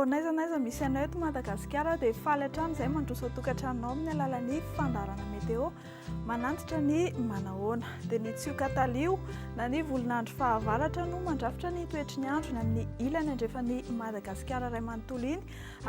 n'aiza n'aiza misy anao eto Madagasikara dia faly hatrany izay mandroso tokantranonao amin'ny alalan'ny fandarana meteo manantitra ny manahoana dia ny tsioka talio na ny volonandro fahavaratra no mandrafitra ny toetry ny andro ny amin'ny ilany andrefan'ny Madagasikara iray manontolo iny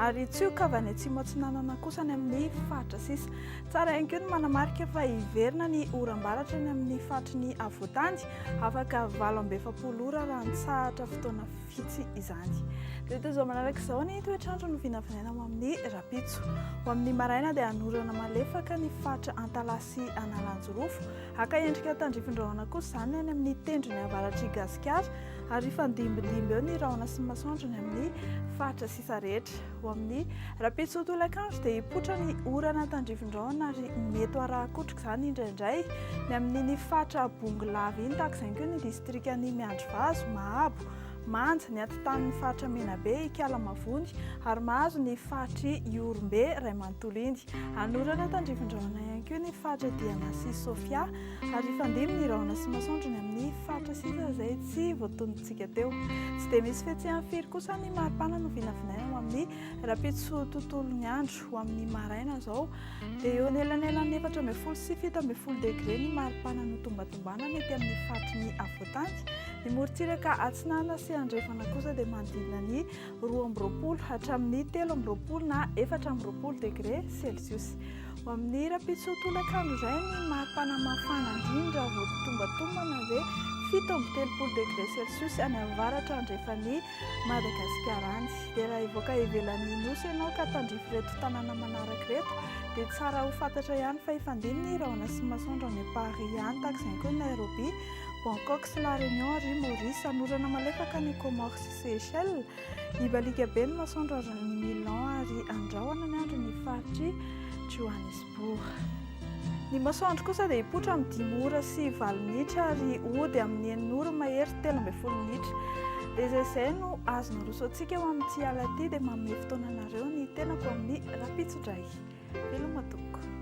ary tsioka avy any atsimo atsinanana kosa ny amin'ny faritra sisa. Tsara ihany koa ny manamarika fa hiverina ny oram-baratra ny amin'ny faritry ny avoatany afaka 27 ora raha nitsahatra fotoana fitsy izany. Dia toy izao manaraka izao ny toetr'andro no vinavinaina amin'ny Rapitso. Ho amin'ny maraina dia hanorana malefaka ny faritra Antalasy sy Analanjorofo. Haka endrika tandrifin-drahona kosa izany any amin'ny tendrony avaratry Gasikara ary fandimbindimby eo ny rahona sy masoandro ny amin'ny faritra sisa rehetra. Ho amin'ny Rapitso tolakandro dia hipotra ny orana tandrifin-drahona ary mety arahakotrika izany indraindray ny amin'ny faritra Bongolava iny tahaka izay koa ny distrikan'ny Miandrivazo, Mahabo, Manja, ny atitan'ny faritra Menabe, Ikalamavony ary mahazo ny faritry Iorombe iray manontolo iny. Hanorana tandrifin-drahona ihany koa ny faritra Diana sy Sofia ary fandimy ny rahona sy masoandro ny amin'ny faritra sisa izay tsy voatonontsika teo. Tsy dia misy fihetsehany firy kosa ny maripana no vinavinaina ho amin'ny Rapitso tontolon'ny andro. Ho amin'ny maraina izao dia eo anelanelan'ny 14 sy 17 degré ny maripana no tombatombana mety amin'ny faritry ny avoatany. Ny morontsiraka atsinana sy andrefana kosa dia manodidina ny 12 hatramin'ny 13 na 14 degré Celsius. Ho amin'ny Rapitso tolakandro izay ny maripana mafana indrindra vao tombatombana hoe 17 degré Celsius any avaratra andrefan'ny Madagasikara any. Dia raha ivoaka ivelan'ny nosy ianao ka tandrify reto tanàna manaraka reto dia tsara ho fantatra ihany fa hifandimby ny rahona sy masoandro any Paris any tahaka izay koa Nairobi, Bangkok sy La Réunion ary Maurice. Hanorana malefaka ny Comores sy Seychelles, hibalika be ny masoandro ary ny Milan ary andrahoana ny andro ny faritry Johannesburg. Ny masoandro kosa dia hipotra amin'ny 5 ora sy 4 minitra ary hody amin'ny 9 ora mahery 13 minitra. Dia izay no azona rosoantsika ho amin'ity alina ity dia manome fotoananareo ny tenako amin'ny Rapitso indray. Veloma tompoko.